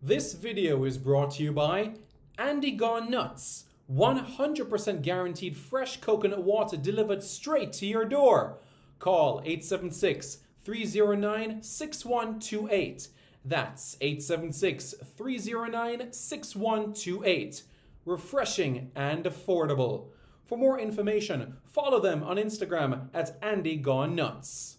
This video is brought to you by Andy Gone Nuts. 100% guaranteed fresh coconut water delivered straight to your door. Call 876-309-6128. That's 876-309-6128. Refreshing and affordable. For more information, follow them on Instagram at Andy Gone Nuts.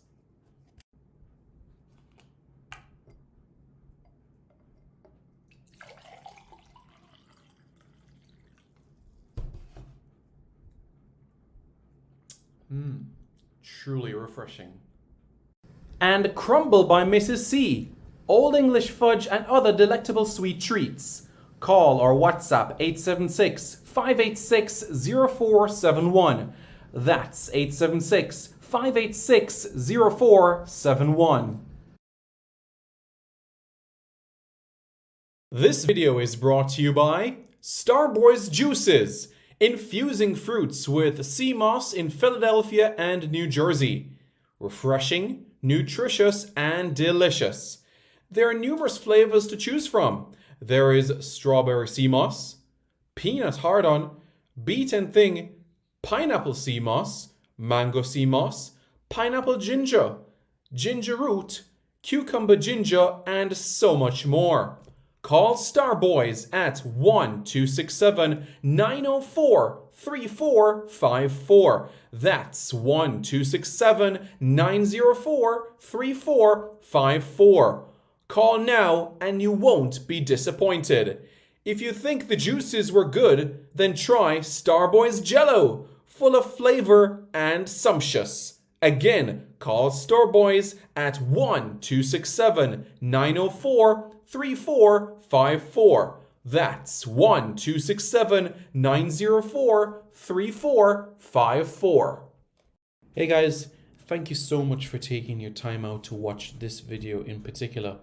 Truly refreshing. And Crumble by Mrs. C. Old English fudge and other delectable sweet treats. Call or WhatsApp 876-586-0471. That's 876-586-0471. This video is brought to you by Starboys Juices. Infusing fruits with sea moss in Philadelphia and New Jersey. Refreshing, nutritious, and delicious. There are numerous flavors to choose from. There is strawberry sea moss, peanut hard-on, beet and thing, pineapple sea moss, mango sea moss, pineapple ginger, ginger root, cucumber ginger, and so much more. Call Starboys at 1-267-904-3454. That's 1-267-904-3454. Call now and you won't be disappointed. If you think the juices were good, then try Starboys Jello, full of flavor and sumptuous. Again, call Starboys at 1-267-904-3454. That's 1-267-904-3454. Hey guys, thank you so much for taking your time out to watch this video in particular.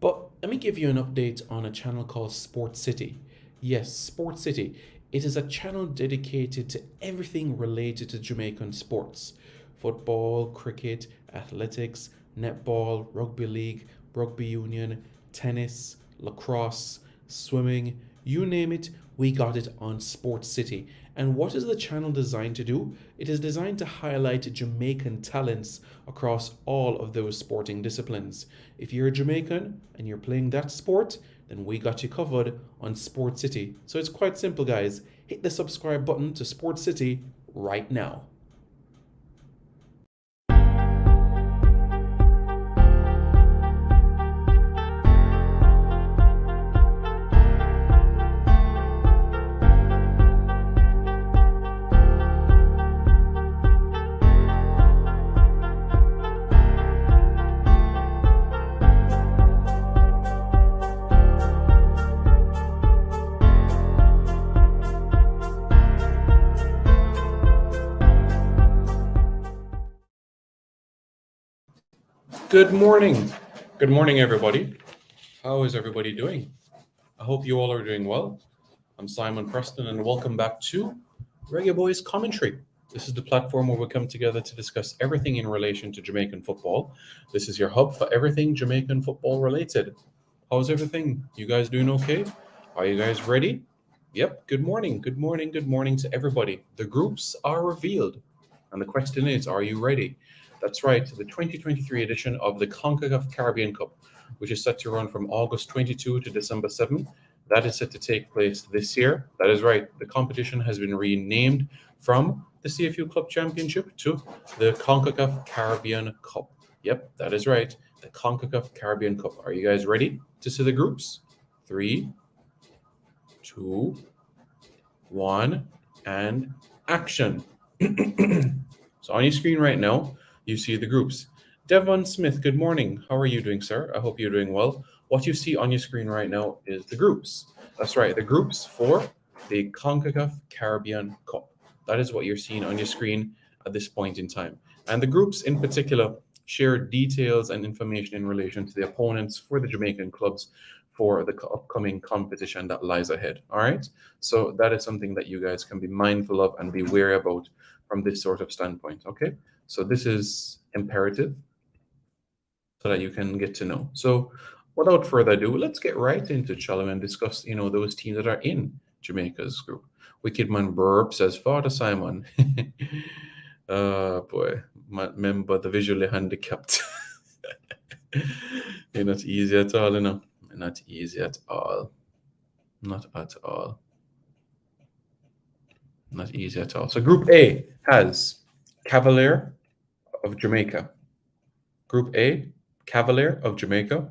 But let me give you an update on a channel called Sport City. Yes, Sport City. It is a channel dedicated to everything related to Jamaican sports. Football, cricket, athletics, netball, rugby league, rugby union, tennis, lacrosse, swimming, you name it, we got it on Sports City. And what is the channel designed to do? It is designed to highlight Jamaican talents across all of those sporting disciplines. If you're a Jamaican and you're playing that sport, then we got you covered on Sports City. So it's quite simple, guys. Hit the subscribe button to Sports City right now. Good morning. Good morning, everybody. How is everybody doing? I hope you all are doing well. I'm Simon Preston, and welcome back to Reggae Boys Commentary. This is the platform where we come together to discuss everything in relation to Jamaican football. This is your hub for everything Jamaican football related. How's everything? You guys doing okay? Are you guys ready? Yep. Good morning. Good morning. Good morning to everybody. The groups are revealed. And the question is, are you ready? That's right, the 2023 edition of the Concacaf Caribbean Cup, which is set to run from August 22 to December 7. That is set to take place this year. That is right, the competition has been renamed from the CFU Club Championship to the Concacaf Caribbean Cup. Yep, that is right, the Concacaf Caribbean Cup. Are you guys ready to see the groups? 3, 2, 1, and action. So on your screen right now, you see the groups. Devon Smith, good morning. How are you doing, sir? I hope you're doing well. What you see on your screen right now is the groups. That's right, the groups for the CONCACAF Caribbean Cup. That is what you're seeing on your screen at this point in time. And the groups in particular share details and information in relation to the opponents for the Jamaican clubs for the upcoming competition that lies ahead. All right. So that is something that you guys can be mindful of and be wary about from this sort of standpoint. Okay. So this is imperative so that you can get to know. So without further ado, let's get right into it, shall we, and discuss, those teams that are in Jamaica's group. Wicked Man Burp says, Father Simon. Oh boy, remember the visually handicapped. You're not easy at all, Not easy at all. Not at all. Not easy at all. So Group A has Cavalier of Jamaica. Group A, Cavalier of Jamaica.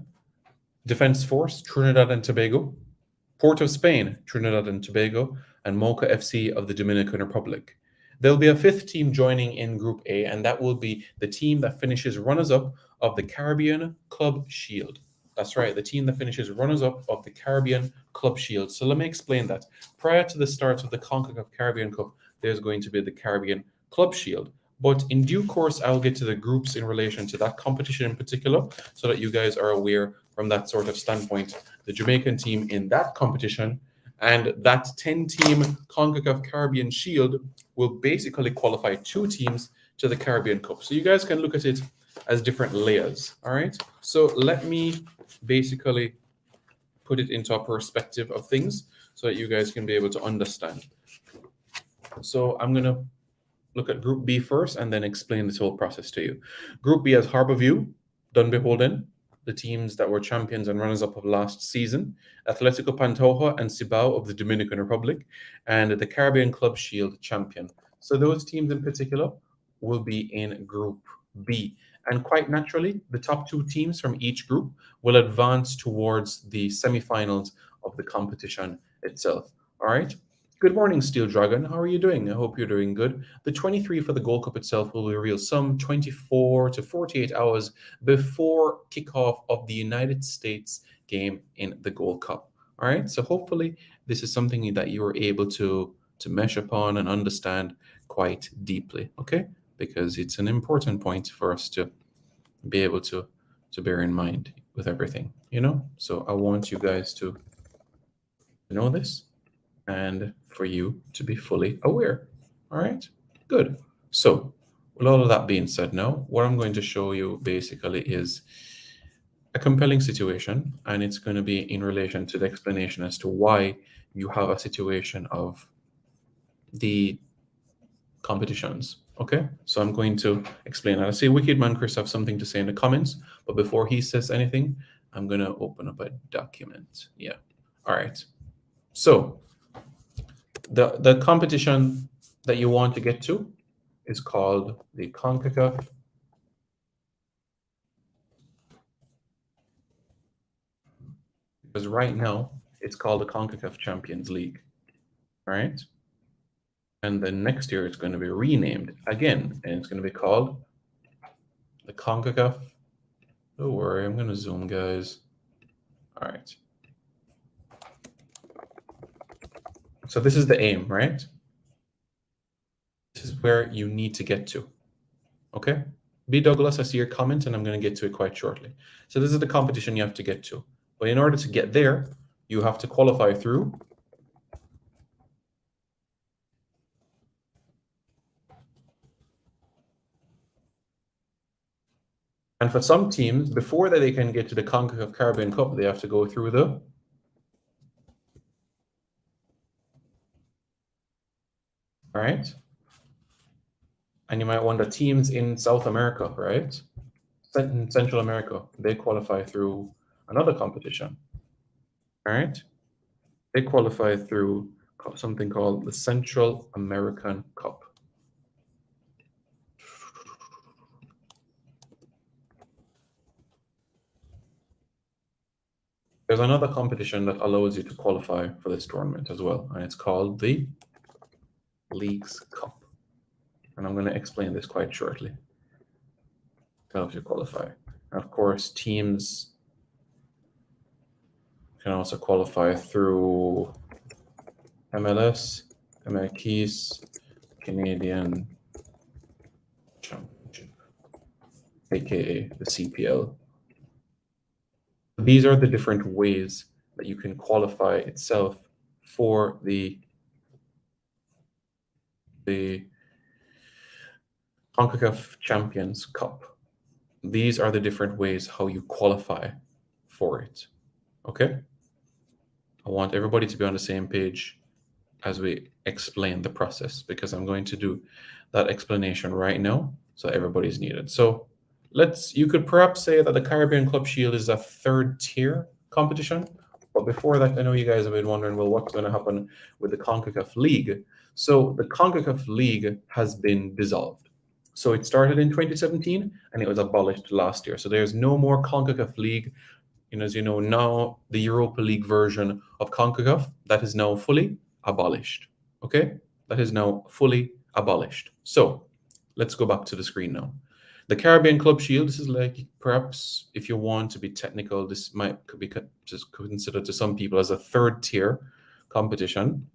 Defense Force, Trinidad and Tobago. Port of Spain, Trinidad and Tobago. And Moca FC of the Dominican Republic. There'll be a fifth team joining in Group A, and that will be the team that finishes runners-up of the Caribbean Club Shield. That's right, the team that finishes runners-up of the Caribbean Club Shield. So let me explain that. Prior to the start of the Concacaf Caribbean Cup, there's going to be the Caribbean Club Shield. But in due course, I'll get to the groups in relation to that competition in particular, so that you guys are aware from that sort of standpoint. The Jamaican team in that competition and that 10-team Concacaf Caribbean Shield will basically qualify 2 teams to the Caribbean Cup. So you guys can look at it as different layers, all right? So let me basically put it into a perspective of things so that you guys can be able to understand. So I'm going to look at Group B first and then explain this whole process to you. Group B has Harbour View, Dunbeholden, the teams that were champions and runners-up of last season, Atletico Pantoja and Cibao of the Dominican Republic, and the Caribbean Club Shield champion. So those teams in particular will be in Group B. And quite naturally, the top 2 teams from each group will advance towards the semifinals of the competition itself. All right? Good morning, Steel Dragon. How are you doing? I hope you're doing good. The 23 for the Gold Cup itself will be revealed some 24 to 48 hours before kickoff of the United States game in the Gold Cup. All right, so hopefully this is something that you are able to mesh upon and understand quite deeply, okay? Because it's an important point for us to be able to bear in mind with everything, So I want you guys to know this and for you to be fully aware. All right, good. So with all of that being said, now what I'm going to show you basically is a compelling situation, and it's going to be in relation to the explanation as to why you have a situation of the competitions. Okay, so I'm going to explain that. I see Wicked Man Chris have something to say in the comments, but before he says anything, I'm going to open up a document. Yeah. All right. So the competition that you want to get to is called the Concacaf because right now it's called the Concacaf Champions League. All right. And then next year it's going to be renamed again, and it's going to be called the Concacaf. Don't worry, I'm going to zoom, guys. All right. So this is the aim, right? This is where you need to get to. Okay? B. Douglas, I see your comment, and I'm going to get to it quite shortly. So this is the competition you have to get to. But in order to get there, you have to qualify through and for some teams, before that they can get to the Concacaf Caribbean Cup, they have to go through the all right? And you might wonder, teams in South America, right? In Central America, they qualify through another competition, all right? They qualify through something called the Central American Cup. There's another competition that allows you to qualify for this tournament as well, and it's called the Leagues Cup. And I'm going to explain this quite shortly to help you qualify. And of course, teams can also qualify through MLS, MLKs, Canadian Championship, aka the CPL. These are the different ways that you can qualify itself for the CONCACAF Champions Cup. These are the different ways how you qualify for it. Okay? I want everybody to be on the same page as we explain the process, because I'm going to do that explanation right now, so everybody's needed. So you could perhaps say that the Caribbean Club Shield is a third tier competition. But before that, I know you guys have been wondering, well, what's going to happen with the Concacaf League? So the Concacaf League has been dissolved. So it started in 2017 and it was abolished last year. So there's no more Concacaf League. And as you know, now the Europa League version of Concacaf, that is now fully abolished. Okay? That is now fully abolished. So let's go back to the screen now. The Caribbean Club Shield, this is like, perhaps if you want to be technical, this could be just considered to some people as a third tier competition.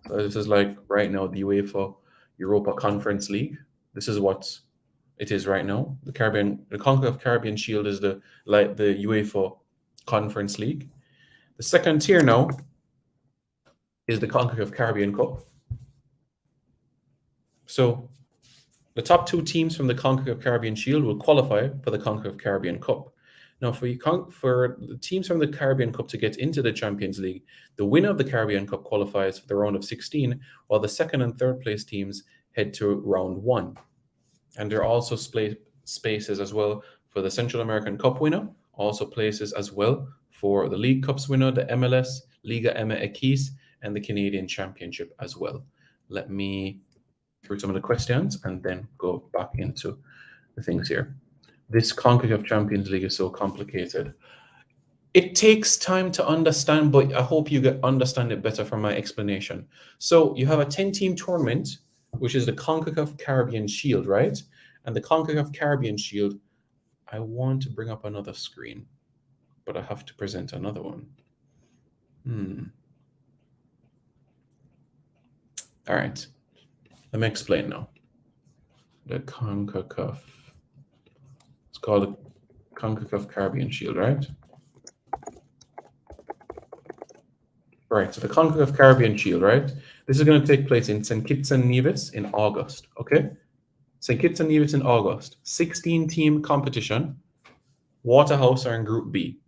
So this is like right now the UEFA Europa Conference League. This is what it is right now. The Concacaf Caribbean Shield is the UEFA Conference League. The second tier now is the Concacaf Caribbean Cup. So the top two teams from the Concacaf Caribbean Shield will qualify for the Concacaf Caribbean Cup. Now, for the teams from the Caribbean Cup to get into the Champions League, the winner of the Caribbean Cup qualifies for the round of 16, while the second and third place teams head to round 1. And there are also spaces as well for the Central American Cup winner, also places as well for the League Cups winner, the MLS, Liga MX, and the Canadian Championship as well. Let me through some of the questions and then go back into the things here. This Concacaf Champions League is so complicated. It takes time to understand, but I hope you understand it better from my explanation. So you have a 10-team tournament, which is the Concacaf Caribbean Shield, right? And the Concacaf Caribbean Shield, I want to bring up another screen, but I have to present another one. All right. Let me explain now. The Concacaf. It's called the Concacaf Caribbean Shield, right? Right, so the Concacaf Caribbean Shield, right? This is going to take place in St. Kitts and Nevis in August, okay? St. Kitts and Nevis in August. 16-team competition. Waterhouse are in Group B.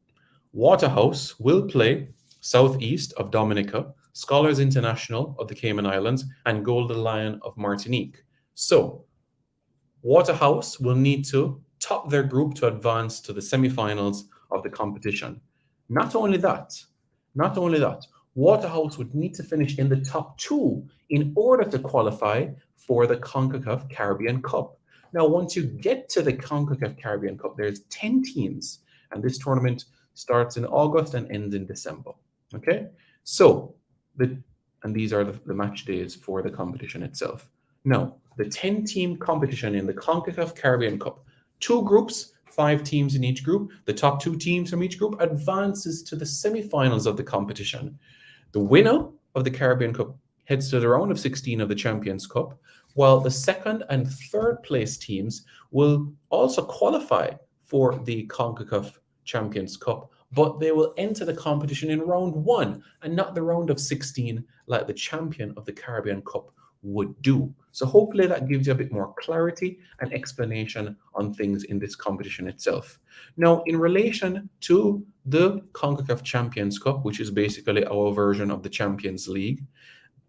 Waterhouse will play Southeast of Dominica, Scholars International of the Cayman Islands, and Golden Lion of Martinique. So, Waterhouse will need to top their group to advance to the semifinals of the competition. Not only that, Waterhouse would need to finish in the top 2 in order to qualify for the Concacaf Caribbean Cup. Now, once you get to the Concacaf Caribbean Cup, there's 10 teams, and this tournament starts in August and ends in December. Okay? So, and these are the match days for the competition itself. Now, the 10-team competition in the Concacaf Caribbean Cup, 2 groups, 5 teams in each group. The top 2 teams from each group advances to the semifinals of the competition. The winner of the Caribbean Cup heads to the round of 16 of the Champions Cup, while the second and third place teams will also qualify for the Concacaf Champions Cup, but they will enter the competition in round 1 and not the round of 16 like the champion of the Caribbean Cup would do. So hopefully that gives you a bit more clarity and explanation on things in this competition itself. Now, in relation to the Concacaf Champions Cup, which is basically our version of the Champions League,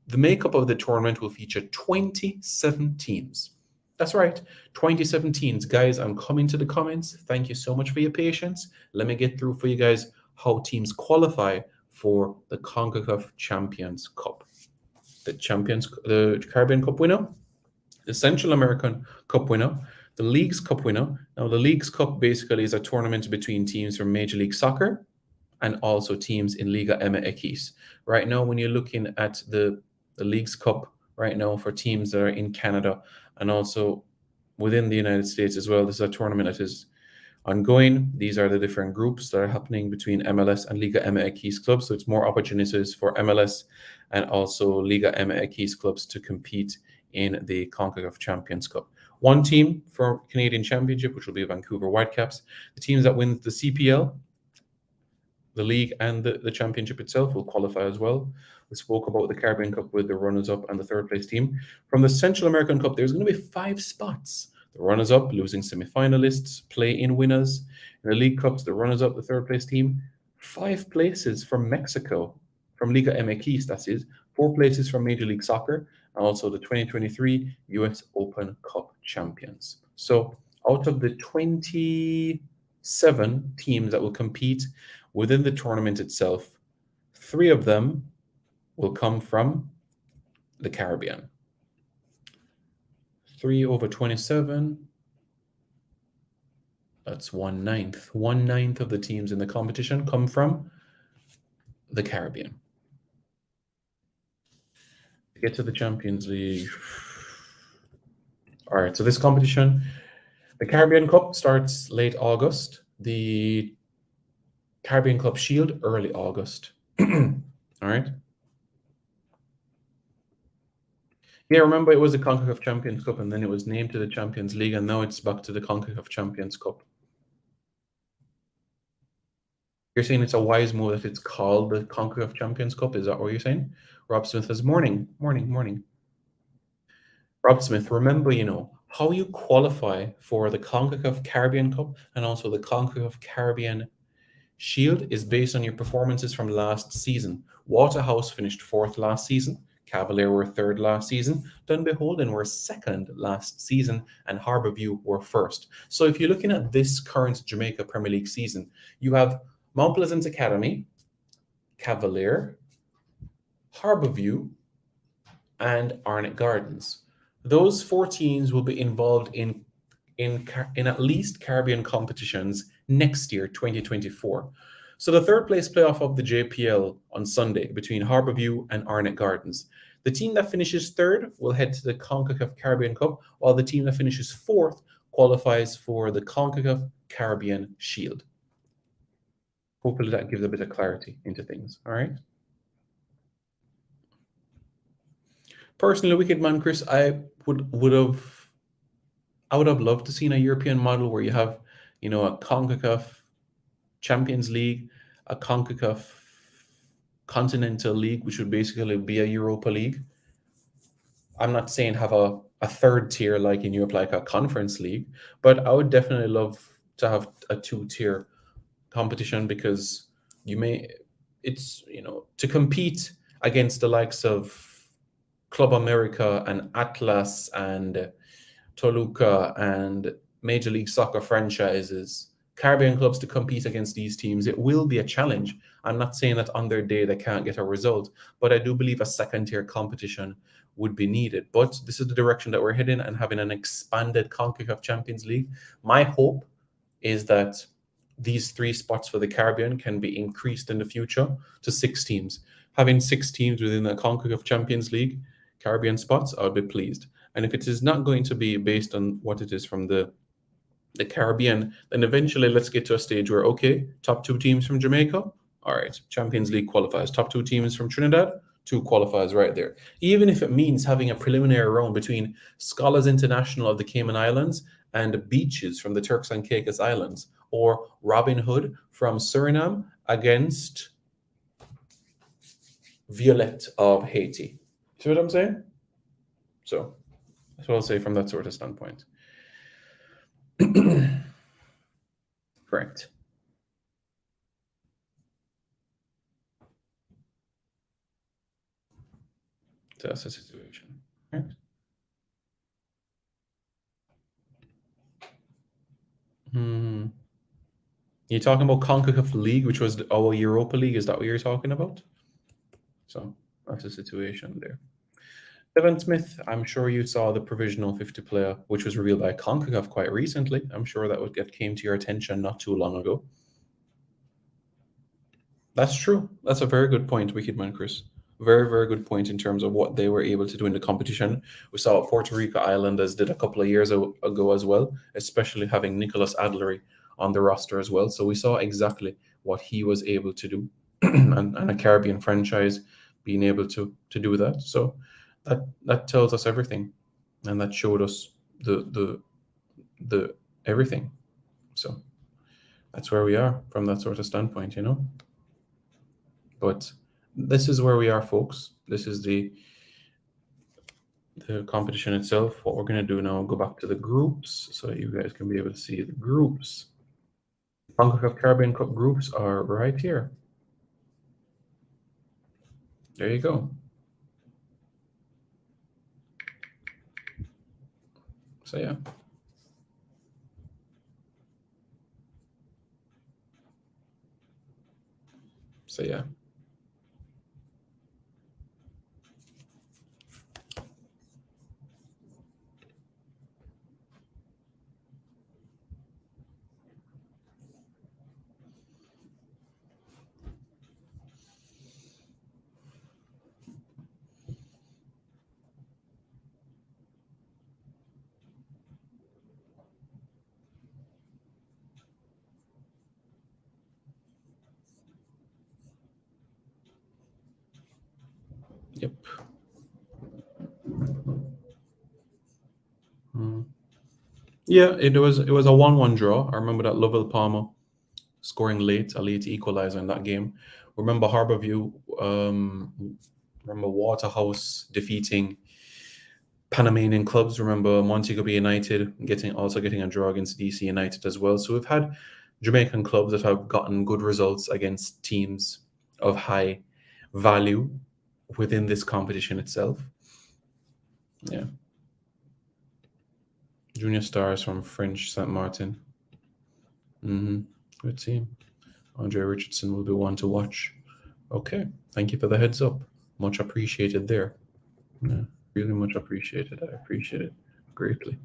the makeup of the tournament will feature 27 teams. That's right, 27 teams. Guys, I'm coming to the comments. Thank you so much for your patience. Let me get through for you guys how teams qualify for the Concacaf Champions Cup. The Caribbean Cup winner, the Central American Cup winner, the Leagues Cup winner. Now, the Leagues Cup basically is a tournament between teams from Major League Soccer and also teams in Liga MX. Right now, when you're looking at the Leagues Cup right now for teams that are in Canada and also within the United States as well, this is a tournament that is ongoing. These are the different groups that are happening between MLS and Liga MX clubs. So it's more opportunities for MLS and also Liga MX clubs to compete in the Concacaf Champions Cup. 1 team for Canadian Championship, which will be Vancouver Whitecaps. The teams that win the CPL, the league, and the championship itself will qualify as well. We spoke about the Caribbean Cup with the runners-up and the third place team. From the Central American Cup, there's going to be 5 spots. the runners-up, losing semi-finalists, play-in winners. In the League Cups, the runners-up, the third-place team, 5 places from Mexico, from Liga MX, that is, 4 places from Major League Soccer, and also the 2023 US Open Cup champions. So out of the 27 teams that will compete within the tournament itself, 3 of them will come from the Caribbean. 3 over 27, that's 1/9. 1/9 of the teams in the competition come from the Caribbean. To get to the Champions League. All right, so this competition, the Caribbean Cup starts late August. The Caribbean Club Shield, early August. All right. Yeah, remember it was the Concacaf Champions Cup, and then it was named to the Champions League, and now it's back to the Concacaf Champions Cup. You're saying it's a wise move that it's called the Concacaf Champions Cup? Is that what you're saying? Rob Smith says, morning. Rob Smith, remember, how you qualify for the Concacaf Caribbean Cup and also the Concacaf Caribbean Shield is based on your performances from last season. Waterhouse finished 4th last season. Cavalier were 3rd last season. Dunbeholden were 2nd last season. And Harbour View were 1st. So if you're looking at this current Jamaica Premier League season, you have Mount Pleasant Academy, Cavalier, Harbour View, and Arnett Gardens. Those 4 teams will be involved in at least Caribbean competitions next year, 2024. So the 3rd place playoff of the JPL on Sunday between Harbour View and Arnett Gardens. The team that finishes 3rd will head to the CONCACAF Caribbean Cup, while the team that finishes 4th qualifies for the CONCACAF Caribbean Shield. Hopefully that gives a bit of clarity into things, all right? Personally, Wicked Man Chris, I would have loved to see a European model where you have, a CONCACAF Champions League, a CONCACAF Continental League, which would basically be a Europa League. I'm not saying have a 3rd tier like in Europe, like a Conference League, but I would definitely love to have a 2-tier competition because to compete against the likes of Club America and Atlas and Toluca and Major League Soccer franchises, Caribbean clubs to compete against these teams, it will be a challenge. I'm not saying that on their day they can't get a result, but I do believe a 2nd-tier competition would be needed. But this is the direction that we're heading, and having an expanded CONCACAF Champions League. My hope is that these 3 spots for the Caribbean can be increased in the future to 6 teams. Having 6 teams within the CONCACAF Champions League Caribbean spots, I would be pleased. And if it is not going to be based on what it is from the Caribbean, then eventually let's get to a stage where, okay, top 2 teams from Jamaica, all right, Champions League qualifies. Top 2 teams from Trinidad, 2 qualifies right there. Even if it means having a preliminary round between Scholars International of the Cayman Islands and Beaches from the Turks and Caicos Islands, or Robin Hood from Suriname against Violette of Haiti. See what I'm saying? So that's what I'll say from that sort of standpoint. Correct. So that's the situation. Right? You're talking about CONCACAF League, which was our Europa League. Is that what you're talking about? So that's the situation there. Devon Smith, I'm sure you saw the provisional 50 player, which was revealed by Concacaf quite recently. I'm sure that came to your attention not too long ago. That's true. That's a very good point, Wicked Man Chris. Very, very good point in terms of what they were able to do in the competition. We saw what Puerto Rico Islanders did a couple of years ago as well, especially having Nicholas Adlery on the roster as well. So we saw exactly what he was able to do, and a Caribbean franchise being able to do that. So that tells us everything, and that showed us the everything. So that's where we are from that sort of standpoint, But this is where we are, folks. This is the competition itself. What we're going to do now, go back to the groups so that you guys can be able to see the groups. Concacaf Caribbean Cup groups are right here. There you go. So yeah. So yeah. Yep. Yeah, it was a 1-1 draw. I remember that Lovell Palmer scoring late, a late equalizer in that game. Remember Harbour View, remember Waterhouse defeating Panamanian clubs. Remember Montego Bay United getting a draw against DC United as well. So we've had Jamaican clubs that have gotten good results against teams of high value within this competition itself. Yeah. Junior Stars from French St. Martin. Good team. Andre Richardson will be one to watch. Okay. Thank you for the heads up. Much appreciated there. Yeah, really much appreciated. I appreciate it greatly.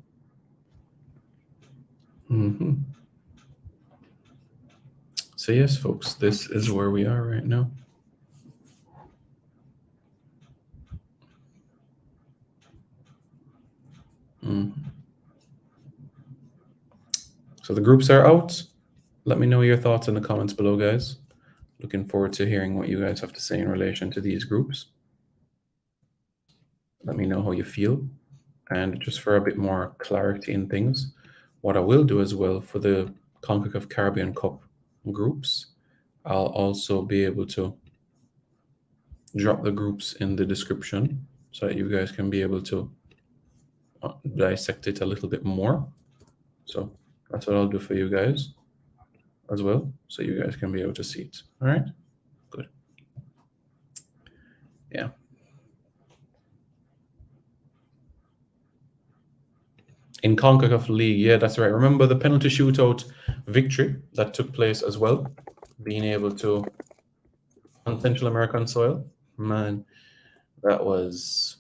So yes, folks, this is where we are right now. So the groups are out. Let me know your thoughts in the comments below, guys. Looking forward to hearing what you guys have to say in relation to these groups. Let me know how you feel. And just for a bit more clarity in things, what I will do as well for the Concacaf Caribbean Cup groups, I'll also be able to drop the groups in the description so that you guys can be able to dissect it a little bit more. So that's what I'll do for you guys as well, so you guys can be able to see it. All right, good. Yeah. In Concacaf League, yeah, that's right. Remember the penalty shootout victory that took place as well, being able to on Central American soil. Man, that was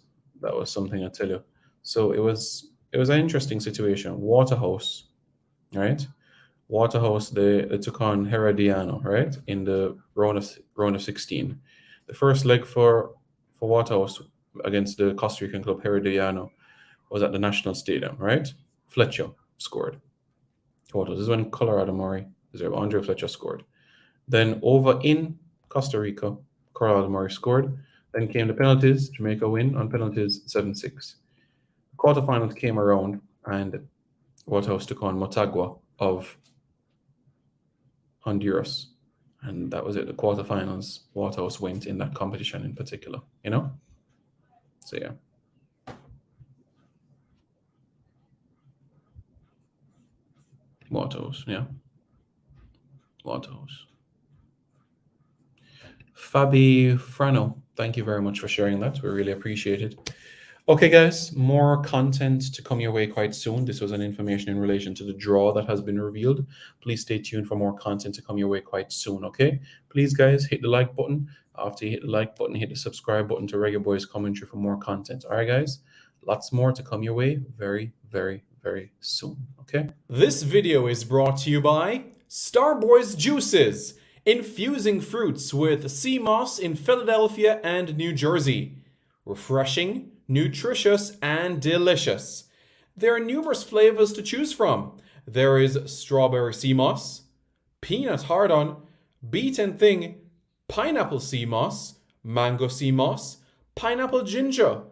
something, I tell you. So it was an interesting situation. Waterhouse, right? Waterhouse, they took on Herediano, right, in the round of 16. The first leg for Waterhouse against the Costa Rican club Herediano was at the National Stadium, right? Fletcher scored. This is when Colorado Murray, Andre Fletcher scored. Then over in Costa Rica, Colorado Murray scored. Then came the penalties. Jamaica win on penalties 7-6. The quarterfinals came around and Waterhouse took on Motagua of Honduras. And that was it. The quarterfinals, Waterhouse went in that competition in particular, you know? So yeah. Waterhouse, yeah. Waterhouse. Fabi Frano, thank you very much for sharing that. We really appreciate it. Okay, guys, more content to come your way quite soon. This was an information in relation to the draw that has been revealed. Please stay tuned for more content to come your way quite soon, okay? Please, guys, hit the like button. After you hit the like button, hit the subscribe button to Reggae Boys Commentary for more content. All right, guys? Lots more to come your way very, very, very soon, okay? This video is brought to you by Starboys Juices, infusing fruits with sea moss in Philadelphia and New Jersey. Refreshing, nutritious, and delicious. There are numerous flavors to choose from. There is strawberry sea moss, peanut hard-on, beet and thing, pineapple sea moss, mango sea moss, pineapple ginger,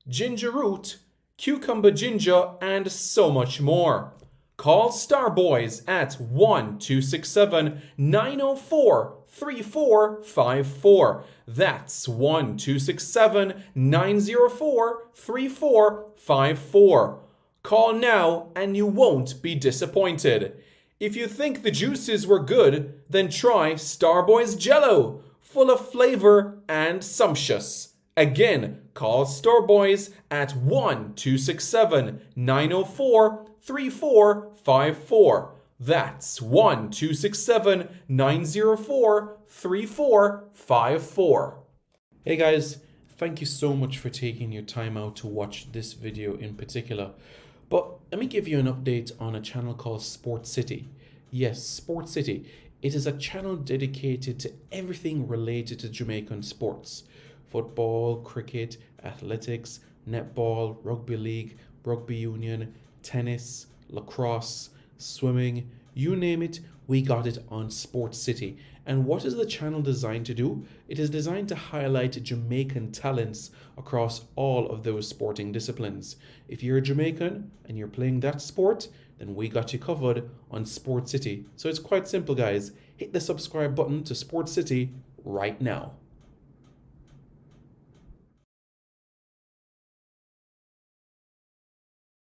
ginger root, cucumber ginger, and so much more. Call Starboys at 1-267-904-3454. That's 1-267-904-3454. Call now and you won't be disappointed. If you think the juices were good, then try Starboys Jello, full of flavor and sumptuous. Again, call Starboys at 1-267-904-3454. That's 1-267-904-3454. Hey guys, thank you so much for taking your time out to watch this video in particular. But let me give you an update on a channel called Sport City. Yes, Sport City. It is a channel dedicated to everything related to Jamaican sports. Football, cricket, athletics, netball, rugby league, rugby union, tennis, lacrosse, swimming, you name it, we got it on Sport City. And what is the channel designed to do? It is designed to highlight Jamaican talents across all of those sporting disciplines. If you're a Jamaican and you're playing that sport, then we got you covered on Sport City. So it's quite simple, guys. Hit the subscribe button to Sport City right now.